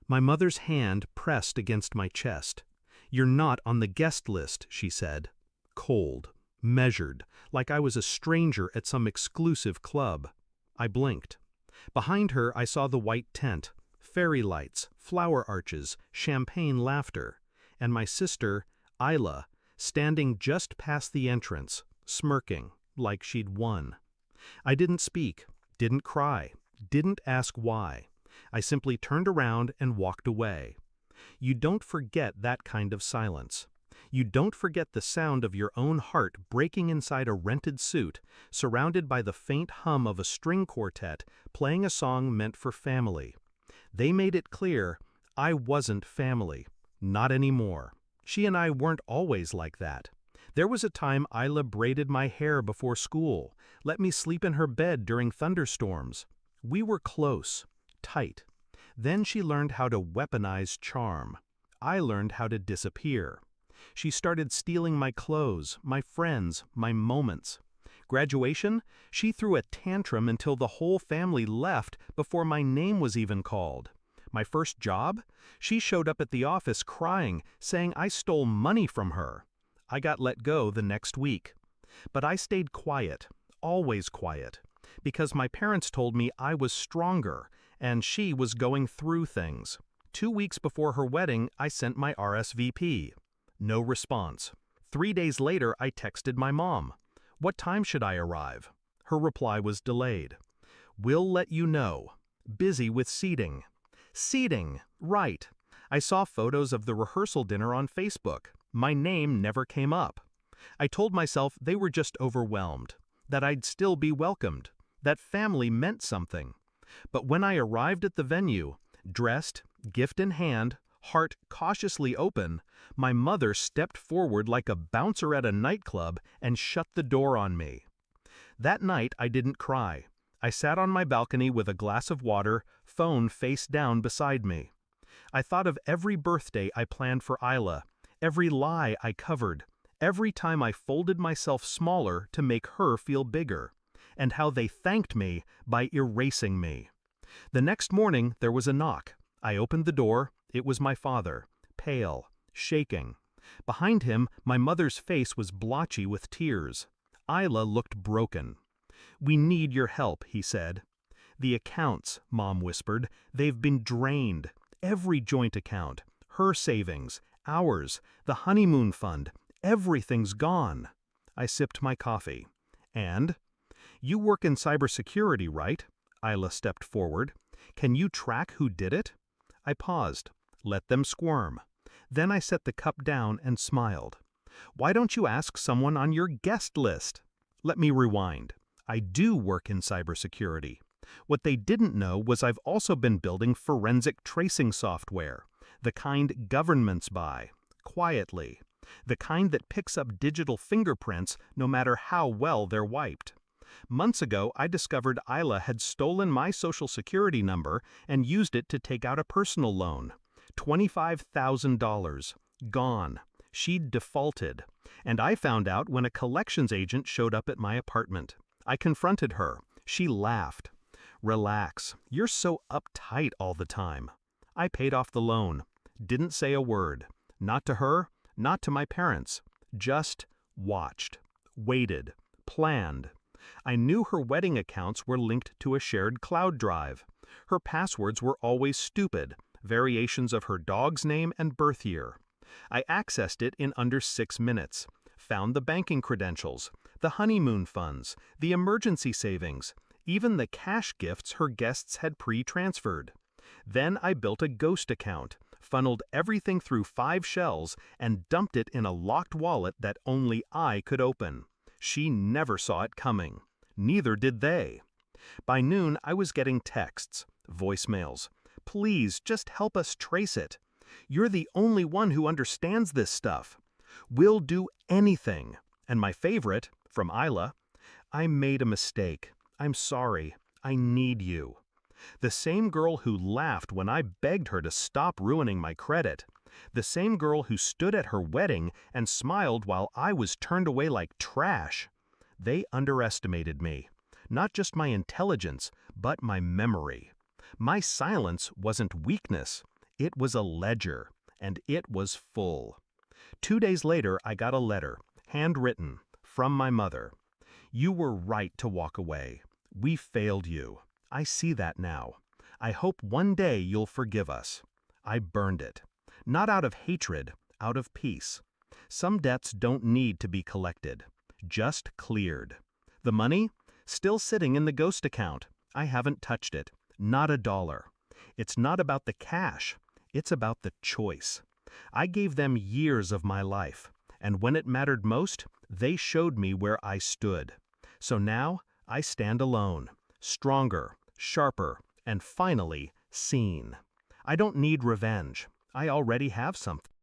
My mother's hand pressed against my chest. "You're not on the guest list," she said. Cold, measured, like I was a stranger at some exclusive club. I blinked. Behind her I saw the white tent, fairy lights, flower arches, champagne laughter, and my sister, Isla, standing just past the entrance, smirking, like she'd won. I didn't speak, didn't cry, didn't ask why. I simply turned around and walked away. You don't forget that kind of silence. You don't forget the sound of your own heart breaking inside a rented suit, surrounded by the faint hum of a string quartet playing a song meant for family. They made it clear I wasn't family. Not anymore. She and I weren't always like that. There was a time Isla braided my hair before school, let me sleep in her bed during thunderstorms. We were close, tight. Then she learned how to weaponize charm. I learned how to disappear. She started stealing my clothes, my friends, my moments. Graduation? She threw a tantrum until the whole family left before my name was even called. My first job? She showed up at the office crying, saying I stole money from her. I got let go the next week. But I stayed quiet, always quiet, because my parents told me I was stronger, and she was going through things. 2 weeks before her wedding, I sent my RSVP. No response. 3 days later, I texted my mom. What time should I arrive? Her reply was delayed. We'll let you know. Busy with seating. Seating, right. I saw photos of the rehearsal dinner on Facebook. My name never came up. I told myself they were just overwhelmed, that I'd still be welcomed, that family meant something. But when I arrived at the venue, dressed, gift in hand, heart cautiously open, my mother stepped forward like a bouncer at a nightclub and shut the door on me. That night I didn't cry. I sat on my balcony with a glass of water, phone face down beside me. I thought of every birthday I planned for Isla, every lie I covered, every time I folded myself smaller to make her feel bigger, and how they thanked me by erasing me. The next morning there was a knock. I opened the door. It was my father, pale, shaking. Behind him, my mother's face was blotchy with tears. Isla looked broken. "We need your help," he said. "The accounts," Mom whispered, "they've been drained. Every joint account, her savings, ours, the honeymoon fund, everything's gone." I sipped my coffee. "And? You work in cybersecurity, right?" Isla stepped forward. "Can you track who did it?" I paused. Let them squirm. Then I set the cup down and smiled. "Why don't you ask someone on your guest list?" Let me rewind. I do work in cybersecurity. What they didn't know was I've also been building forensic tracing software, the kind governments buy, quietly, the kind that picks up digital fingerprints no matter how well they're wiped. Months ago, I discovered Isla had stolen my social security number and used it to take out a personal loan. $25,000. Gone. She'd defaulted. And I found out when a collections agent showed up at my apartment. I confronted her. She laughed. "Relax. You're so uptight all the time." I paid off the loan. Didn't say a word. Not to her, not to my parents. Just watched. Waited. Planned. I knew her wedding accounts were linked to a shared cloud drive. Her passwords were always stupid, variations of her dog's name and birth year. I accessed it in under 6 minutes, found the banking credentials, the honeymoon funds, the emergency savings, even the cash gifts her guests had pre-transferred. Then I built a ghost account, funneled everything through 5 shells, and dumped it in a locked wallet that only I could open. She never saw it coming. Neither did they. By noon, I was getting texts, voicemails. "Please, just help us trace it. You're the only one who understands this stuff. We'll do anything." And my favorite, from Isla, "I made a mistake. I'm sorry. I need you." The same girl who laughed when I begged her to stop ruining my credit. The same girl who stood at her wedding and smiled while I was turned away like trash. They underestimated me. Not just my intelligence, but my memory. My silence wasn't weakness. It was a ledger, and it was full. 2 days later, I got a letter, handwritten, from my mother. You were right to walk away. We failed you. I see that now. I hope one day you'll forgive us. I burned it. Not out of hatred, out of peace. Some debts don't need to be collected, just cleared. The money? Still sitting in the ghost account. I haven't touched it. Not a dollar. It's not about the cash. It's about the choice. I gave them years of my life, and when it mattered most, they showed me where I stood. So now, I stand alone, stronger, sharper, and finally, seen. I don't need revenge. I already have something.